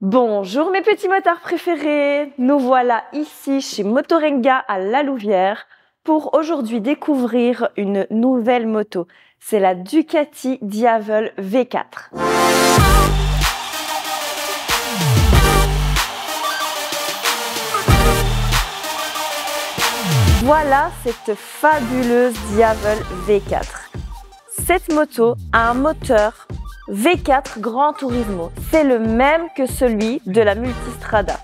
Bonjour mes petits motards préférés, nous voilà ici chez Motorenga à La Louvière pour aujourd'hui découvrir une nouvelle moto. C'est la Ducati Diavel V4. Voilà cette fabuleuse Diavel V4. Cette moto a un moteur V4 Gran Turismo, c'est le même que celui de la Multistrada,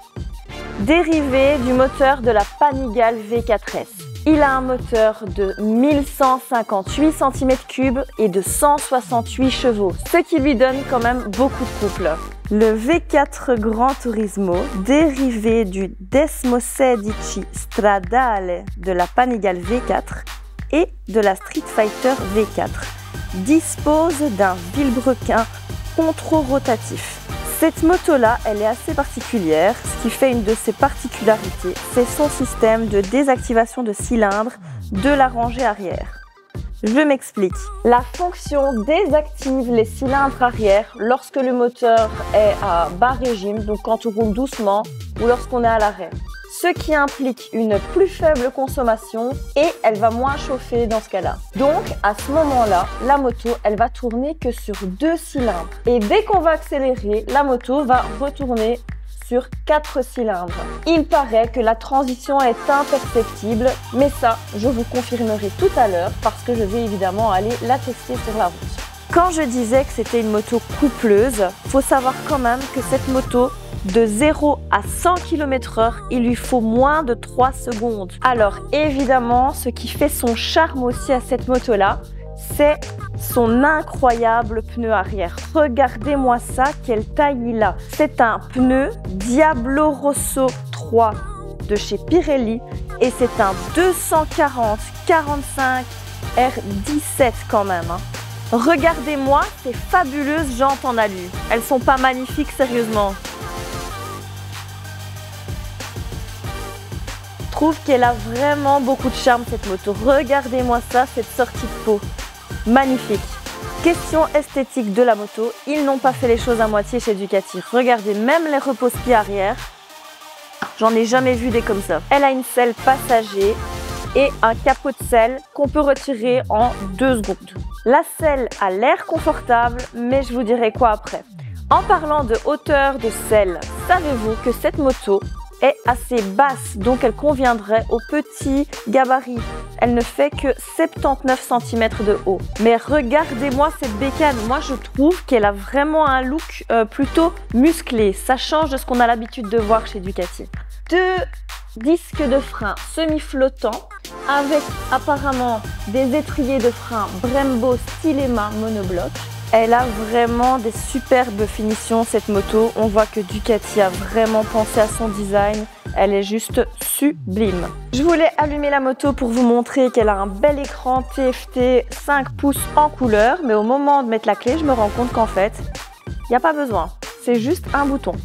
dérivé du moteur de la Panigale V4S. Il a un moteur de 1158 cm3 et de 168 chevaux, ce qui lui donne quand même beaucoup de couple. Le V4 Gran Turismo, dérivé du Desmosedici Stradale de la Panigale V4 et de la Street Fighter V4, dispose d'un vilebrequin contre-rotatif. Cette moto-là, elle est assez particulière. Ce qui fait une de ses particularités, c'est son système de désactivation de cylindres de la rangée arrière. Je m'explique. La fonction désactive les cylindres arrière lorsque le moteur est à bas régime, donc quand on roule doucement ou lorsqu'on est à l'arrêt. Ce qui implique une plus faible consommation et elle va moins chauffer dans ce cas-là. Donc, à ce moment-là, la moto, elle va tourner que sur 2 cylindres. Et dès qu'on va accélérer, la moto va retourner sur 4 cylindres. Il paraît que la transition est imperceptible, mais ça, je vous confirmerai tout à l'heure parce que je vais évidemment aller la tester sur la route. Quand je disais que c'était une moto coupleuse, faut savoir quand même que cette moto, de 0 à 100 km/h, il lui faut moins de 3 secondes. Alors évidemment, ce qui fait son charme aussi à cette moto-là, c'est son incroyable pneu arrière. Regardez-moi ça, quelle taille il a. C'est un pneu Diablo Rosso 3 de chez Pirelli et c'est un 240/45 R17 quand même. Regardez-moi ces fabuleuses jantes en alu. Elles sont pas magnifiques, sérieusement. Je trouve qu'elle a vraiment beaucoup de charme cette moto. Regardez-moi ça, cette sortie de peau. Magnifique. Question esthétique de la moto, ils n'ont pas fait les choses à moitié chez Ducati. Regardez, même les repose-pieds arrière, j'en ai jamais vu des comme ça. Elle a une selle passager et un capot de selle qu'on peut retirer en 2 secondes. La selle a l'air confortable, mais je vous dirai quoi après. En parlant de hauteur de selle, savez-vous que cette moto est assez basse, donc elle conviendrait aux petits gabarits. Elle ne fait que 79 cm de haut. Mais regardez-moi cette bécane, moi je trouve qu'elle a vraiment un look plutôt musclé. Ça change de ce qu'on a l'habitude de voir chez Ducati. 2 disques de frein semi-flottants avec apparemment des étriers de frein Brembo Stylema monobloc. Elle a vraiment des superbes finitions cette moto, on voit que Ducati a vraiment pensé à son design, elle est juste sublime. Je voulais allumer la moto pour vous montrer qu'elle a un bel écran TFT 5 pouces en couleur, mais au moment de mettre la clé, je me rends compte qu'en fait, il n'y a pas besoin, c'est juste un bouton.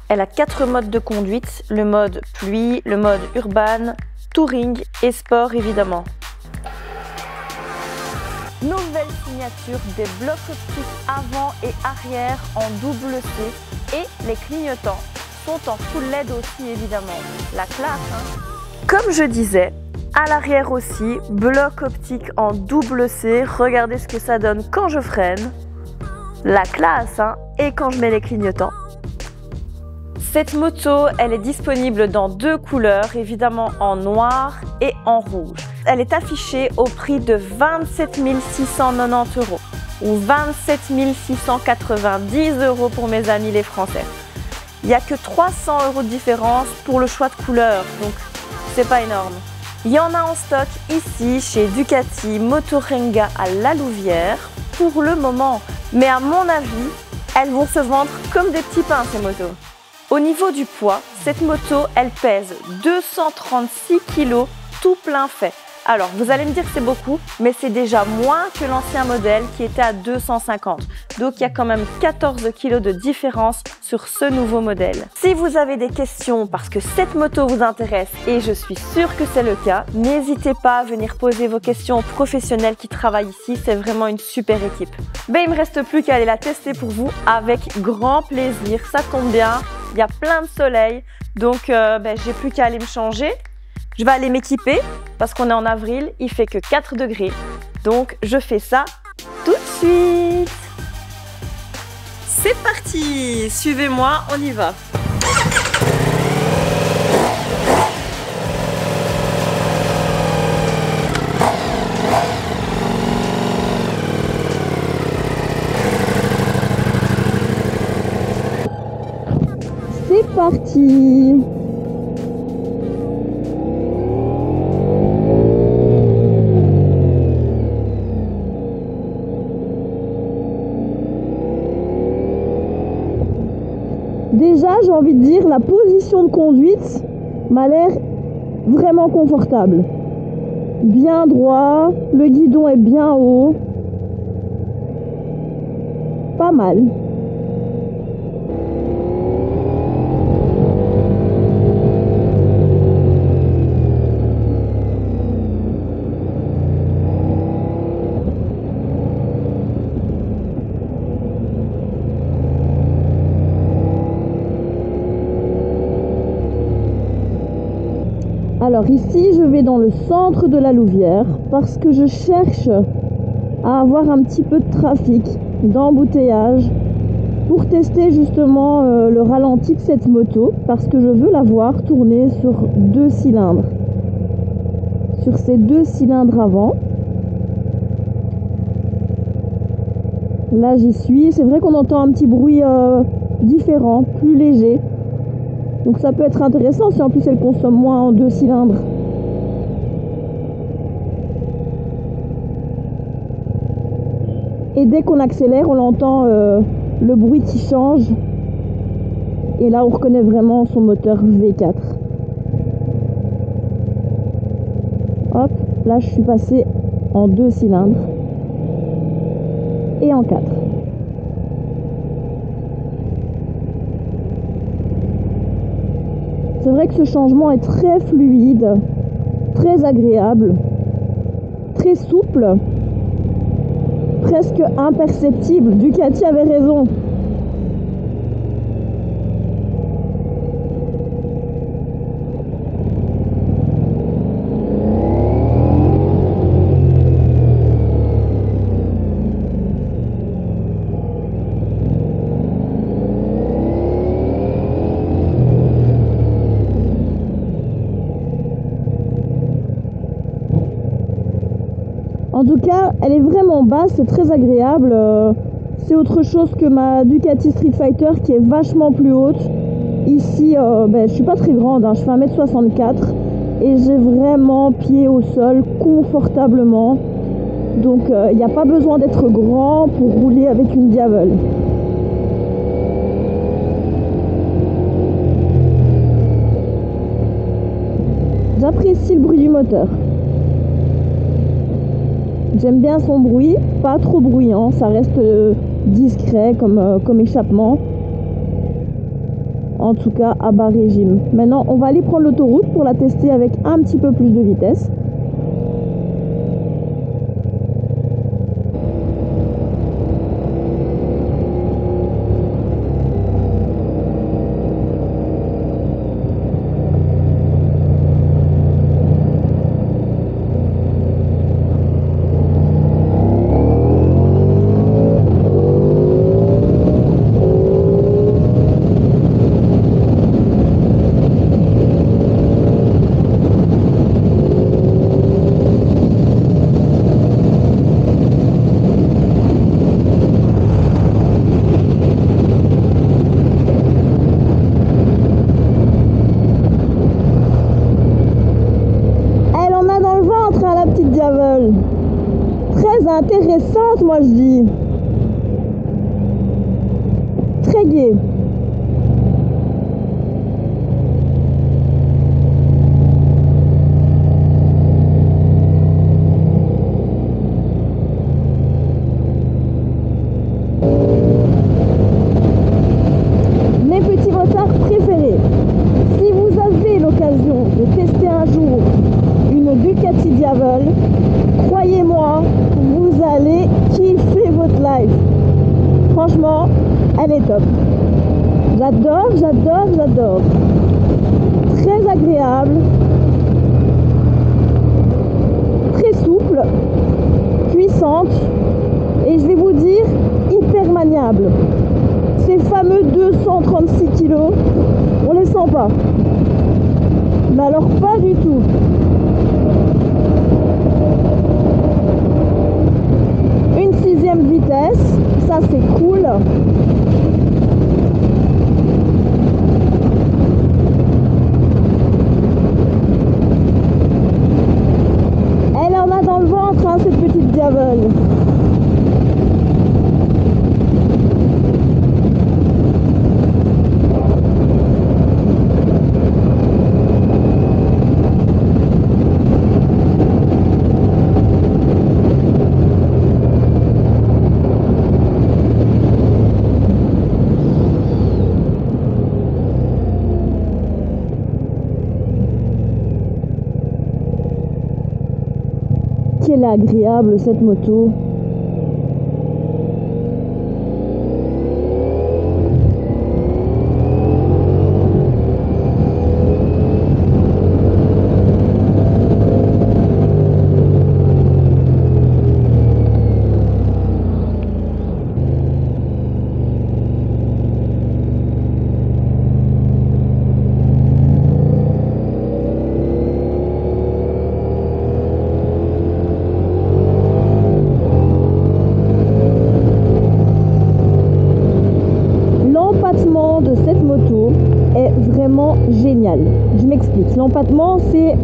Elle a 4 modes de conduite, le mode pluie, le mode urbain, touring et sport évidemment. Nouvelle signature des blocs optiques avant et arrière en double C et les clignotants sont en full LED aussi évidemment. La classe hein. Comme je disais, à l'arrière aussi, bloc optique en double C, regardez ce que ça donne quand je freine. La classe hein. Et quand je mets les clignotants. Cette moto, elle est disponible dans 2 couleurs, évidemment en noir et en rouge. Elle est affichée au prix de 27 690 € ou 27 690 € pour mes amis les Français. Il n'y a que 300 € de différence pour le choix de couleur, donc c'est pas énorme. Il y en a en stock ici chez Ducati Motorenga à La Louvière pour le moment. Mais à mon avis, elles vont se vendre comme des petits pains ces motos. Au niveau du poids, cette moto, elle pèse 236 kg tout plein fait. Alors, vous allez me dire que c'est beaucoup, mais c'est déjà moins que l'ancien modèle qui était à 250. Donc, il y a quand même 14 kg de différence sur ce nouveau modèle. Si vous avez des questions parce que cette moto vous intéresse, et je suis sûre que c'est le cas, n'hésitez pas à venir poser vos questions aux professionnels qui travaillent ici. C'est vraiment une super équipe. Ben, il me reste plus qu'à aller la tester pour vous avec grand plaisir. Ça tombe bien, il y a plein de soleil, donc j'ai plus qu'à aller me changer. Je vais aller m'équiper parce qu'on est en avril, il fait que 4 degrés. Donc je fais ça tout de suite. C'est parti, suivez-moi, on y va. C'est parti. Déjà, j'ai envie de dire, la position de conduite m'a l'air vraiment confortable. Bien droit, le guidon est bien haut. Pas mal. Alors ici, je vais dans le centre de la Louvière parce que je cherche à avoir un petit peu de trafic, d'embouteillage pour tester justement le ralenti de cette moto parce que je veux la voir tourner sur 2 cylindres. Sur ces 2 cylindres avant. Là, j'y suis. C'est vrai qu'on entend un petit bruit différent, plus léger. Donc ça peut être intéressant si en plus elle consomme moins en 2 cylindres. Et dès qu'on accélère, on entend le bruit qui change. Et là, on reconnaît vraiment son moteur V4. Hop, là je suis passée en 2 cylindres. Et en 4. C'est vrai que ce changement est très fluide, très agréable, très souple, presque imperceptible. Ducati avait raison. En tout cas, elle est vraiment basse, c'est très agréable. C'est autre chose que ma Ducati Street Fighter qui est vachement plus haute. Ici, je suis pas très grande, hein, je fais 1m64 et j'ai vraiment pied au sol confortablement. Donc il n'y a pas besoin d'être grand pour rouler avec une Diavel. J'apprécie le bruit du moteur. J'aime bien son bruit, pas trop bruyant, ça reste discret comme échappement. En tout cas, à bas régime. Maintenant, on va aller prendre l'autoroute pour la tester avec un petit peu plus de vitesse. Très intéressante, moi je dis. Très gai. Croyez-moi, vous allez kiffer votre life. Franchement, elle est top. J'adore, j'adore, j'adore. Très agréable. Très souple. Puissante. Et je vais vous dire, hyper maniable. Ces fameux 236 kg, on les sent pas. Mais alors pas du tout. Une 6e vitesse, ça c'est cool. Elle en a dans le ventre, hein, cette petite diavole. Quelle agréable cette moto. De cette moto est vraiment génial. Je m'explique. L'empattement, c'est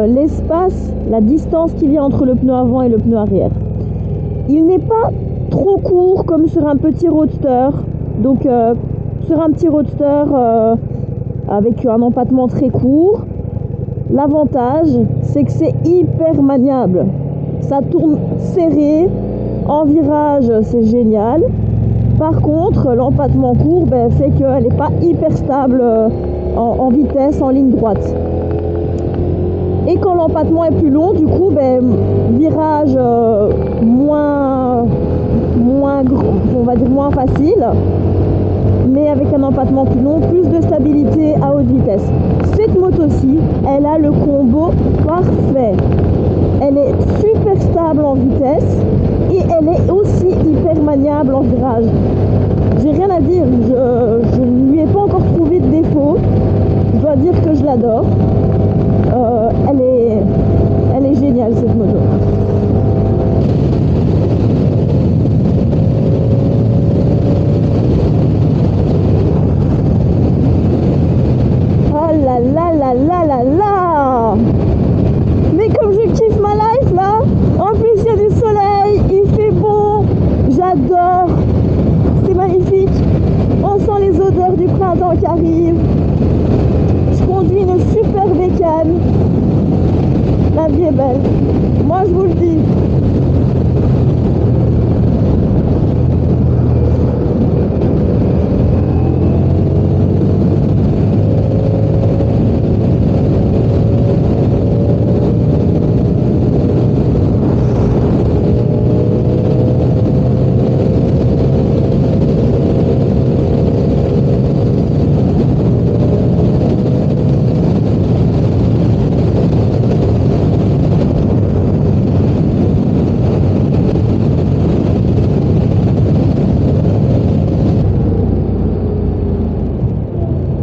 l'espace, la distance qu'il y a entre le pneu avant et le pneu arrière. Il n'est pas trop court comme sur un petit roadster. Donc sur un petit roadster avec un empattement très court, l'avantage c'est que c'est hyper maniable. Ça tourne serré, en virage c'est génial. Par contre, l'empattement court fait qu'elle n'est pas hyper stable en vitesse, en ligne droite. Et quand l'empattement est plus long, du coup, virage moins on va dire moins facile, mais avec un empattement plus long, plus de stabilité à haute vitesse. Cette moto-ci, elle a le combo parfait. Elle est super stable en vitesse et elle est aussi hyper maniable en virage. J'ai rien à dire, je ne lui ai pas encore trouvé de défaut. Je dois dire que je l'adore. Elle est géniale cette moto. Oh là là là là là là! Mais comme je kiffe ma life là, en plus il y a du soleil, il fait bon, j'adore, c'est magnifique, on sent les odeurs du printemps qui arrivent, je conduis une super bécane, la vie est belle, moi je vous le dis.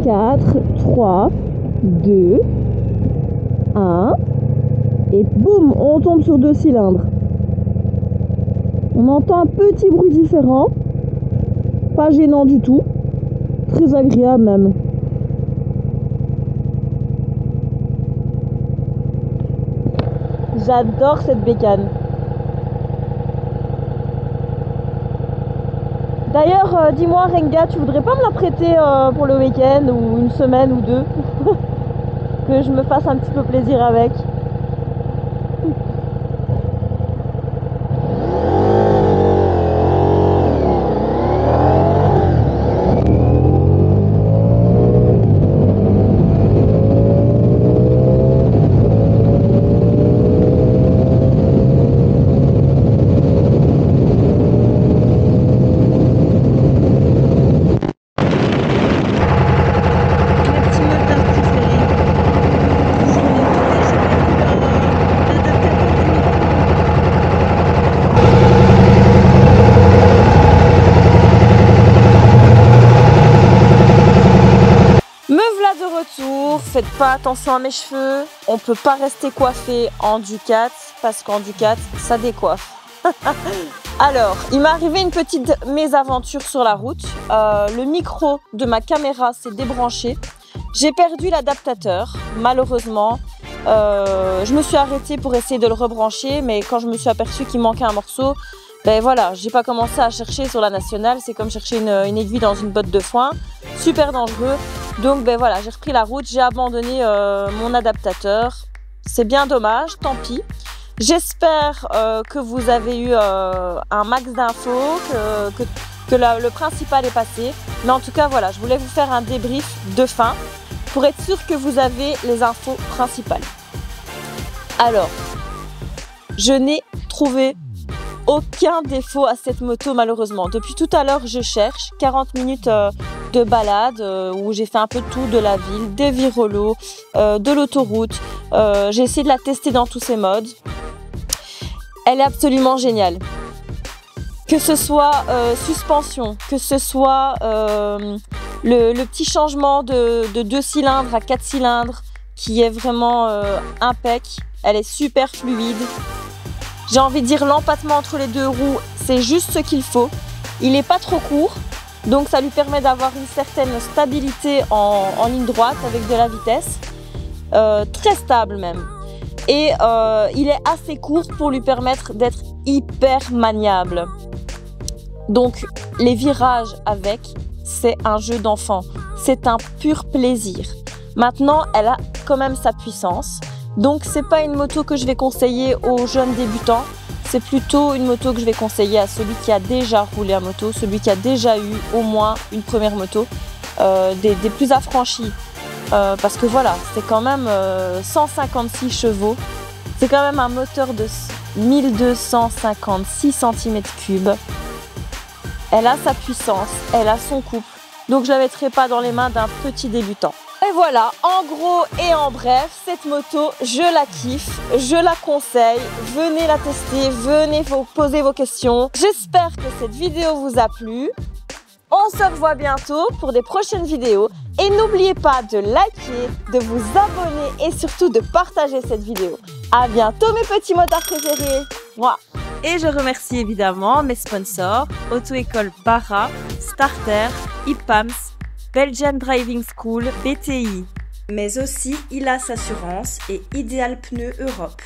Quatre, 3, 2, 1 et boum, on tombe sur 2 cylindres. On entend un petit bruit différent, pas gênant du tout, très agréable même. J'adore cette bécane. D'ailleurs, dis-moi Renga, tu voudrais pas me la prêter pour le week-end ou une semaine ou deux que je me fasse un petit peu plaisir avec. faites pas attention à mes cheveux. On peut pas rester coiffé en Ducat parce qu'en Ducat, ça décoiffe. Alors, il m'est arrivé une petite mésaventure sur la route. Le micro de ma caméra s'est débranché. J'ai perdu l'adaptateur, malheureusement. Je me suis arrêtée pour essayer de le rebrancher, mais quand je me suis aperçue qu'il manquait un morceau, ben voilà, j'ai pas commencé à chercher sur la nationale. C'est comme chercher une aiguille dans une botte de foin. Super dangereux. Donc ben voilà, j'ai repris la route, j'ai abandonné mon adaptateur. C'est bien dommage, tant pis. J'espère que vous avez eu un max d'infos, que le principal est passé. Mais en tout cas, voilà, je voulais vous faire un débrief de fin pour être sûr que vous avez les infos principales. Alors, je n'ai trouvé aucun défaut à cette moto malheureusement. Depuis tout à l'heure, je cherche 40 minutes de balade où j'ai fait un peu de tout, de la ville, des virolos, de l'autoroute. J'ai essayé de la tester dans tous ses modes. Elle est absolument géniale. Que ce soit suspension, que ce soit le petit changement de 2 cylindres à 4 cylindres qui est vraiment impec. Elle est super fluide. J'ai envie de dire l'empattement entre les 2 roues, c'est juste ce qu'il faut. Il n'est pas trop court, donc ça lui permet d'avoir une certaine stabilité en ligne droite avec de la vitesse. Très stable même. Et il est assez court pour lui permettre d'être hyper maniable. Donc les virages avec, c'est un jeu d'enfant. C'est un pur plaisir. Maintenant, elle a quand même sa puissance. Donc c'est pas une moto que je vais conseiller aux jeunes débutants. C'est plutôt une moto que je vais conseiller à celui qui a déjà roulé à moto, celui qui a déjà eu au moins une première moto, des plus affranchis. Parce que voilà, c'est quand même 156 chevaux. C'est quand même un moteur de 1256 cm3. Elle a sa puissance, elle a son couple. Donc je ne la mettrai pas dans les mains d'un petit débutant. Et voilà, en gros et en bref, cette moto, je la kiffe, je la conseille. Venez la tester, venez vous poser vos questions. J'espère que cette vidéo vous a plu. On se revoit bientôt pour des prochaines vidéos. Et n'oubliez pas de liker, de vous abonner et surtout de partager cette vidéo. À bientôt mes petits motards préférés. Moi. Et je remercie évidemment mes sponsors, Auto-École Bara, Starter, IPAMS, Belgian Driving School, BTI, mais aussi ILAS Assurance et Ideal Pneus Europe.